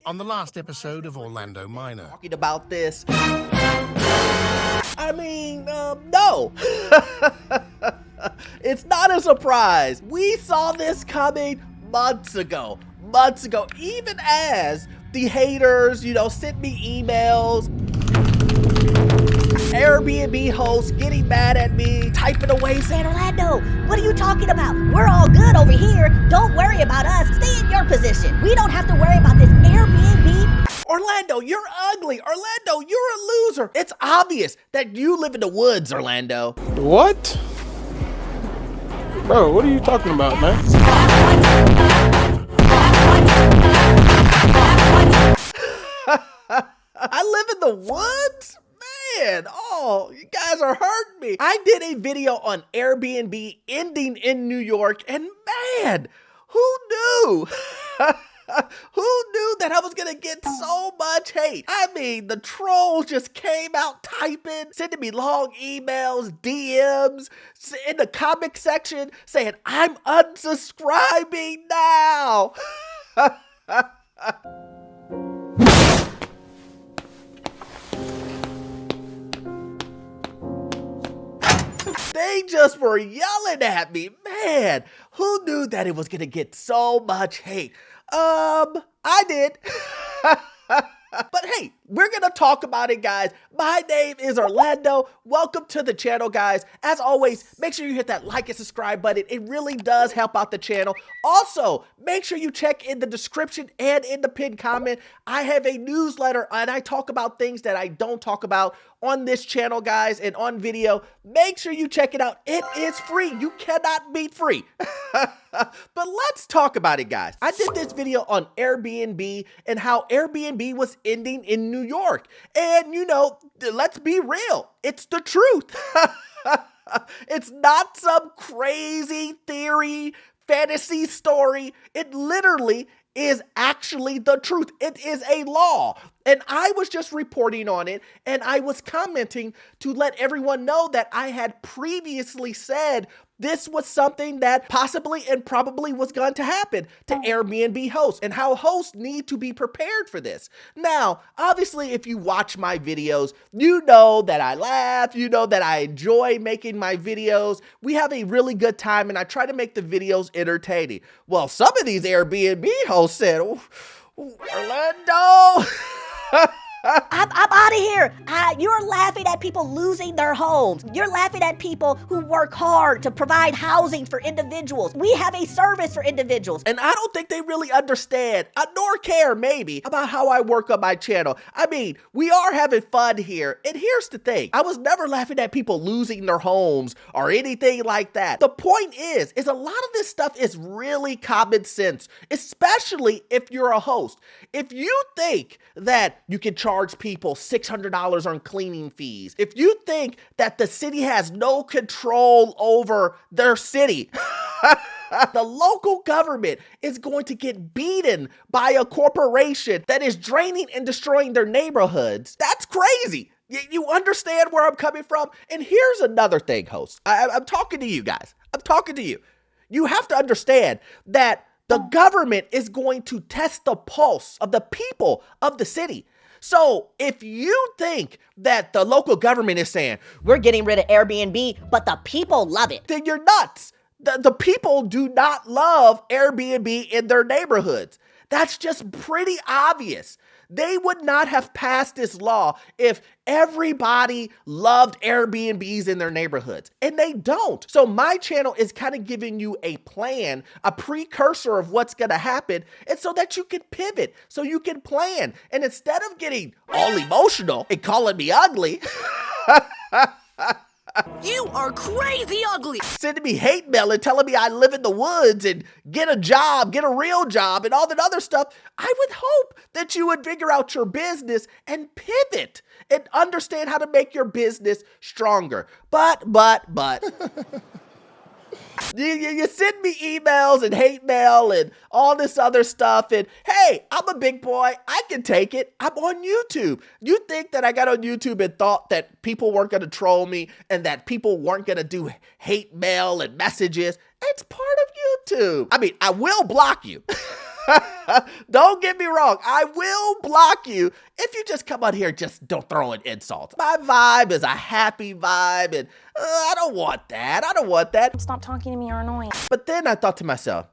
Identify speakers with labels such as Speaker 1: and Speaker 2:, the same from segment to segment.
Speaker 1: On the last episode of Orlando Minor.
Speaker 2: Talking about this. I mean, no. It's not a surprise. We saw this coming months ago, even as the haters, sent me emails. Airbnb hosts getting mad at me, typing away saying,
Speaker 3: Orlando, what are you talking about? We're all good over here. Don't worry about us. Stay in your position. We don't have to worry about this Airbnb.
Speaker 2: Orlando, you're ugly. Orlando, you're a loser. It's obvious that you live in the woods, Orlando.
Speaker 4: What? Bro, what are you talking about, man?
Speaker 2: I live in the woods? Man, you guys are hurting me. I did a video on Airbnb ending in New York, and man, who knew? Who knew that I was gonna get so much hate? I mean, the trolls just came out typing, sending me long emails, DMs, in the comment section saying, I'm unsubscribing now. They just were yelling at me. Man, who knew that it was gonna get so much hate? I did. But hey, we're gonna talk about it, guys. My name is Orlando. Welcome to the channel, guys. As always, make sure you hit that like and subscribe button. It really does help out the channel. Also, make sure you check in the description and in the pinned comment. I have a newsletter and I talk about things that I don't talk about on this channel, guys, and on video. Make sure you check it out. It is free. You cannot beat free. But let's talk about it, guys. I did this video on Airbnb and how Airbnb was ending in New York. And let's be real. It's the truth. It's not some crazy theory, fantasy story. It literally is actually the truth. It is a law. And I was just reporting on it, and I was commenting to let everyone know that I had previously said this was something that possibly and probably was going to happen to Airbnb hosts and how hosts need to be prepared for this. Now, obviously, if you watch my videos, you know that I laugh, you know that I enjoy making my videos. We have a really good time, and I try to make the videos entertaining. Well, some of these Airbnb hosts said, Orlando...
Speaker 3: I'm out of here. You're laughing at people losing their homes. You're laughing at people who work hard to provide housing for individuals. We have a service for individuals.
Speaker 2: And I don't think they really understand, nor care maybe, about how I work on my channel. I mean, we are having fun here. And here's the thing. I was never laughing at people losing their homes or anything like that. The point is a lot of this stuff is really common sense, especially if you're a host. If you think that you can charge people $600 on cleaning fees, if you think that the city has no control over their city, the local government is going to get beaten by a corporation that is draining and destroying their neighborhoods. That's crazy. You understand where I'm coming from? And here's another thing, hosts. I'm talking to you guys. I'm talking to you. You have to understand that the government is going to test the pulse of the people of the city. So if you think that the local government is saying,
Speaker 3: we're getting rid of Airbnb, but the people love it,
Speaker 2: then you're nuts. The people do not love Airbnb in their neighborhoods. That's just pretty obvious. They would not have passed this law if everybody loved Airbnbs in their neighborhoods, and they don't. So my channel is kind of giving you a plan, a precursor of what's going to happen, and so that you can pivot, so you can plan. And instead of getting all emotional and calling me ugly,
Speaker 3: you are crazy ugly,
Speaker 2: sending me hate mail and telling me I live in the woods and get a job, get a real job and all that other stuff, I would hope that you would figure out your business and pivot and understand how to make your business stronger. But You send me emails and hate mail and all this other stuff, and hey, I'm a big boy. I can take it. I'm on YouTube. You think that I got on YouTube and thought that people weren't going to troll me and that people weren't going to do hate mail and messages? It's part of YouTube. I mean, I will block you. Don't get me wrong. I will block you if you just come out here, just don't throw in insults. My vibe is a happy vibe, and I don't want that. I don't want that.
Speaker 3: Stop talking to me, you're annoying.
Speaker 2: But then I thought to myself,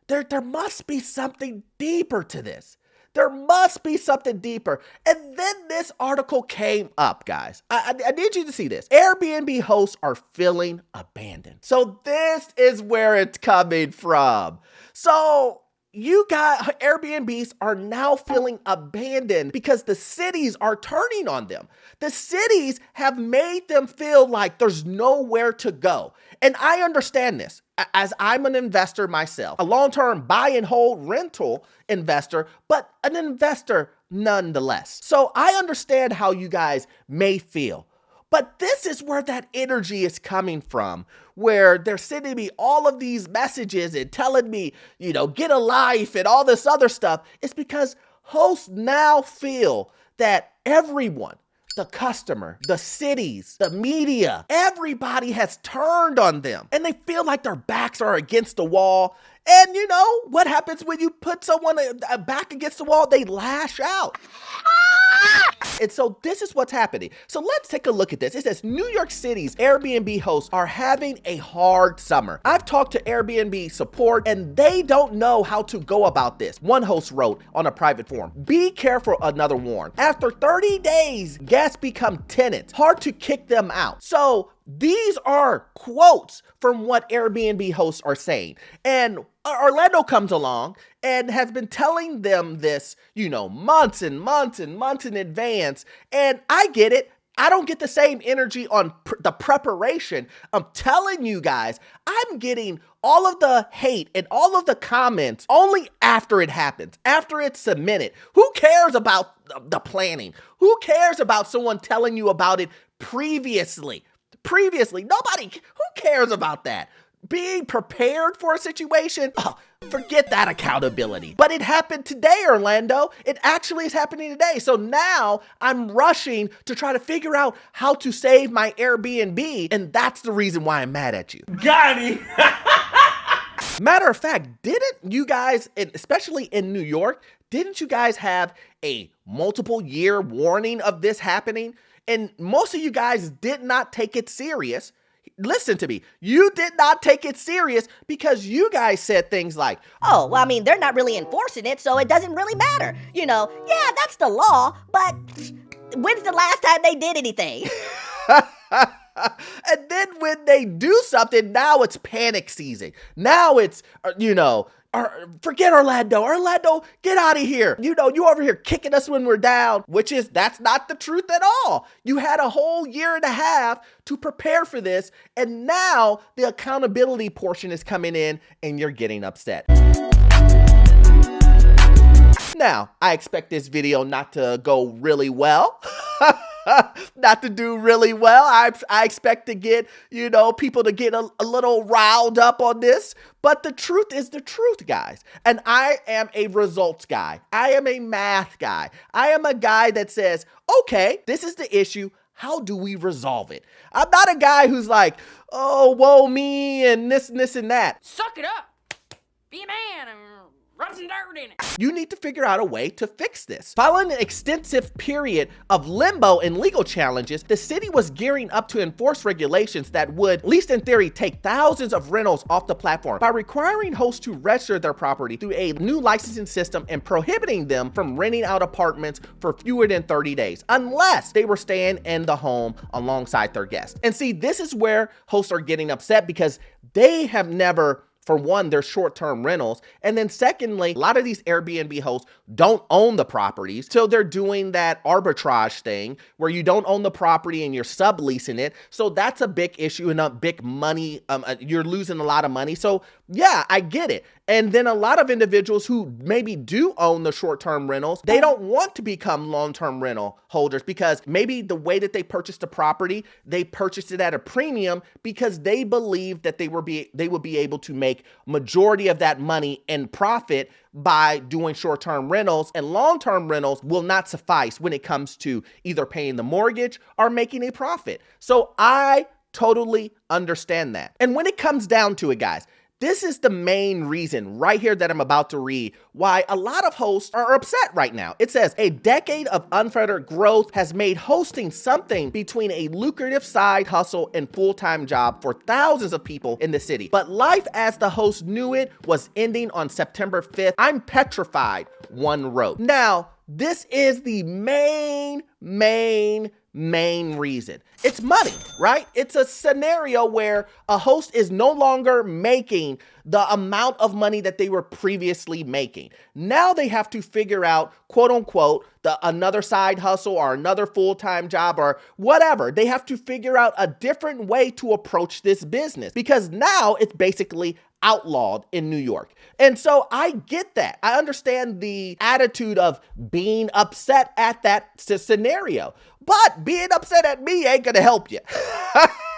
Speaker 2: there must be something deeper to this. There must be something deeper. And then this article came up, guys. I need you to see this. Airbnb hosts are feeling abandoned. So this is where it's coming from. So you got Airbnbs are now feeling abandoned because the cities are turning on them. The cities have made them feel like there's nowhere to go. And I understand this as I'm an investor myself, a long-term buy and hold rental investor, but an investor nonetheless. So I understand how you guys may feel. But this is where that energy is coming from, where they're sending me all of these messages and telling me, get a life and all this other stuff. It's because hosts now feel that everyone, the customer, the cities, the media, everybody has turned on them and they feel like their backs are against the wall. And you know what happens when you put someone back against the wall? They lash out. And so this is what's happening. So let's take a look at this. It says New York City's Airbnb hosts are having a hard summer. I've talked to Airbnb support and they don't know how to go about this. One host wrote on a private forum, "Be careful," another warned. "After 30 days, guests become tenants. Hard to kick them out." So these are quotes from what Airbnb hosts are saying. And Orlando comes along and has been telling them this, months and months and months in advance. And I get it. I don't get the same energy on the preparation. I'm telling you guys, I'm getting all of the hate and all of the comments only after it happens, after it's submitted. Who cares about the planning? Who cares about someone telling you about it previously? Nobody, who cares about that? Being prepared for a situation, forget that accountability. But it happened today, Orlando. It actually is happening today. So now I'm rushing to try to figure out how to save my Airbnb. And that's the reason why I'm mad at you.
Speaker 5: Got it.
Speaker 2: Matter of fact, didn't you guys, especially in New York, didn't you guys have a multiple year warning of this happening? And most of you guys did not take it serious. Listen to me. You did not take it serious because you guys said things like,
Speaker 3: "Oh, well, I mean, they're not really enforcing it, so it doesn't really matter. Yeah, that's the law, but when's the last time they did anything?"
Speaker 2: And then when they do something, now it's panic season. Now it's, forget Orlando. Orlando, get out of here. You over here kicking us when we're down, that's not the truth at all. You had a whole year and a half to prepare for this. And now the accountability portion is coming in and you're getting upset. Now, I expect this video not to go really well. Not to do really well. I expect to get, people to get a little riled up on this. But the truth is the truth, guys. And I am a results guy. I am a math guy. I am a guy that says, okay, this is the issue. How do we resolve it? I'm not a guy who's like, oh, woe me and this and that.
Speaker 6: Suck it up. Be a man and rub some dirt in it.
Speaker 2: You need to figure out a way to fix this. Following an extensive period of limbo and legal challenges, the city was gearing up to enforce regulations that would, at least in theory, take thousands of rentals off the platform by requiring hosts to register their property through a new licensing system and prohibiting them from renting out apartments for fewer than 30 days, unless they were staying in the home alongside their guests. And see, this is where hosts are getting upset because they have never, for one, they're short-term rentals. And then secondly, a lot of these Airbnb hosts don't own the properties. So they're doing that arbitrage thing where you don't own the property and you're subleasing it. So that's a big issue and a big money. You're losing a lot of money. So yeah, I get it. And then a lot of individuals who maybe do own the short-term rentals, they don't want to become long-term rental holders because maybe the way that they purchased the property, they purchased it at a premium because they believe that they would be able to make majority of that money in profit by doing short-term rentals, and long-term rentals will not suffice when it comes to either paying the mortgage or making a profit. So I totally understand that. And when it comes down to it, guys, This is the main reason right here that I'm about to read why a lot of hosts are upset right now. It says, a decade of unfettered growth has made hosting something between a lucrative side hustle and full-time job for thousands of people in the city. But life as the host knew it was ending on September 5th. I'm petrified, one wrote. Now, this is the main reason. It's money, right? It's a scenario where a host is no longer making the amount of money that they were previously making. Now they have to figure out, quote unquote, another side hustle or another full-time job or whatever. They have to figure out a different way to approach this business because now it's basically outlawed in New York. And so I get that. I understand the attitude of being upset at that scenario, but being upset at me ain't gonna help you.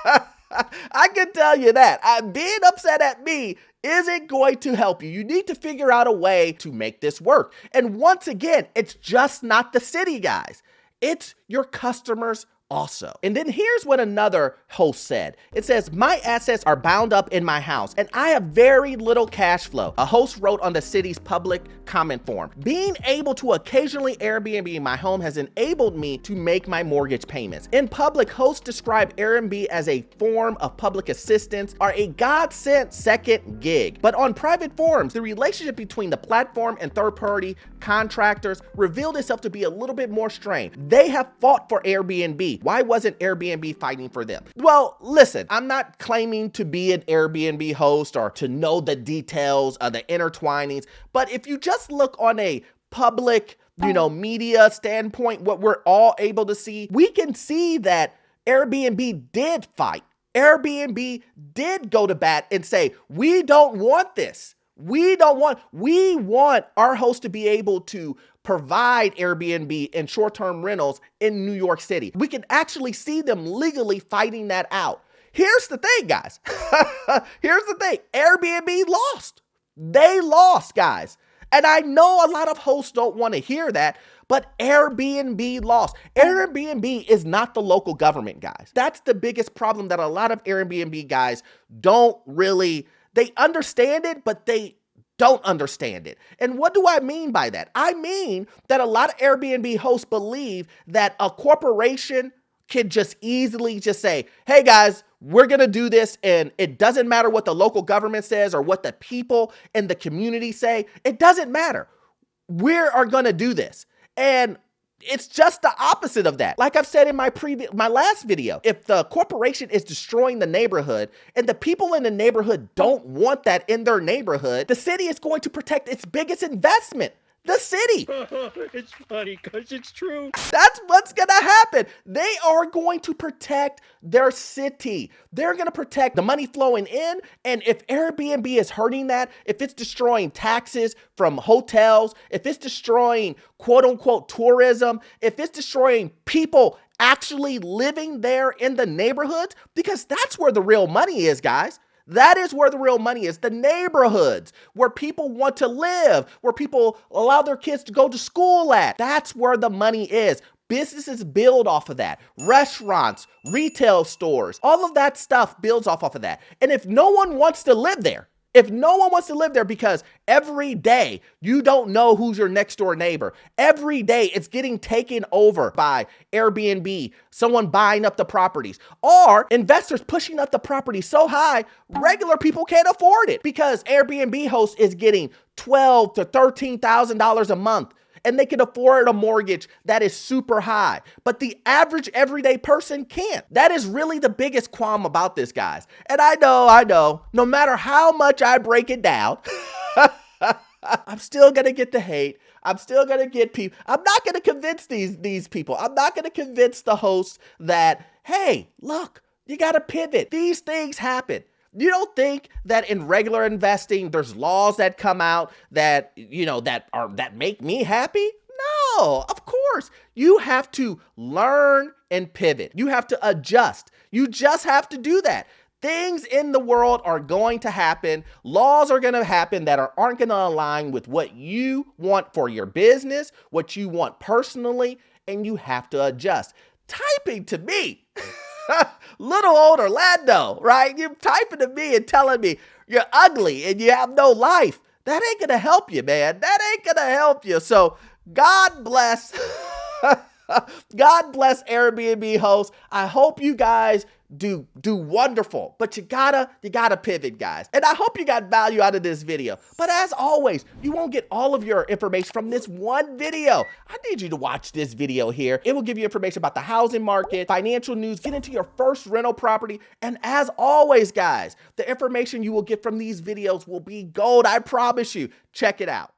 Speaker 2: I can tell you that. Being upset at me isn't going to help you. You need to figure out a way to make this work. And once again, it's just not the city, guys. It's your customers also. And then here's what another host said. It says, my assets are bound up in my house and I have very little cash flow. A host wrote on the city's public comment forum, being able to occasionally Airbnb my home has enabled me to make my mortgage payments. In public, hosts describe Airbnb as a form of public assistance or a God-sent second gig. But on private forums, the relationship between the platform and third-party contractors revealed itself to be a little bit more strained. They have fought for Airbnb. Why wasn't Airbnb fighting for them? Well, listen, I'm not claiming to be an Airbnb host or to know the details of the intertwinings, but if you just look on a public, media standpoint, what we're all able to see, we can see that Airbnb did fight. Airbnb did go to bat and say, we don't want this. We want our host to be able to provide Airbnb and short-term rentals in New York City. We can actually see them legally fighting that out. Here's the thing, guys. Here's the thing. Airbnb lost. They lost, guys. And I know a lot of hosts don't want to hear that, but Airbnb lost. Airbnb is not the local government, guys. That's the biggest problem that a lot of Airbnb guys they understand it, but they don't understand it. And what do I mean by that? I mean that a lot of Airbnb hosts believe that a corporation can just easily just say, hey guys, we're going to do this. And it doesn't matter what the local government says or what the people in the community say. It doesn't matter. We are going to do this. And it's just the opposite of that. Like I've said in my last video, if the corporation is destroying the neighborhood and the people in the neighborhood don't want that in their neighborhood, the city is going to protect its biggest investment, the city.
Speaker 4: It's funny because it's true.
Speaker 2: That's what's going to happen. They are going to protect their city. They're going to protect the money flowing in. And if Airbnb is hurting that, if it's destroying taxes from hotels, if it's destroying quote unquote tourism, if it's destroying people actually living there in the neighborhoods, because that's where the real money is, guys. That is where the real money is. The neighborhoods where people want to live, where people allow their kids to go to school at. That's where the money is. Businesses build off of that. Restaurants, retail stores, all of that stuff builds off of that. And if no one wants to live there, because every day you don't know who's your next door neighbor. Every day it's getting taken over by Airbnb, someone buying up the properties, or investors pushing up the property so high, regular people can't afford it because Airbnb host is getting $12,000 to $13,000 a month. And they can afford a mortgage that is super high. But the average everyday person can't. That is really the biggest qualm about this, guys. And I know, no matter how much I break it down, I'm still going to get the hate. I'm still going to get people. I'm not going to convince these people. I'm not going to convince the hosts that, hey, look, you got to pivot. These things happen. You don't think that in regular investing, there's laws that come out that, that make me happy? No, of course. You have to learn and pivot. You have to adjust. You just have to do that. Things in the world are going to happen. Laws are going to happen that aren't going to align with what you want for your business, what you want personally, and you have to adjust. Typing to me. Little old Orlando, right? You're typing to me and telling me, you're ugly and you have no life. That ain't gonna help you, man. That ain't gonna help you. So God bless. God bless Airbnb hosts. I hope you guys do wonderful, but you gotta pivot, guys. And I hope you got value out of this video. But as always, you won't get all of your information from this one video. I need you to watch this video here. It will give you information about the housing market, financial news, get into your first rental property. And as always, guys, the information you will get from these videos will be gold. I promise you. Check it out.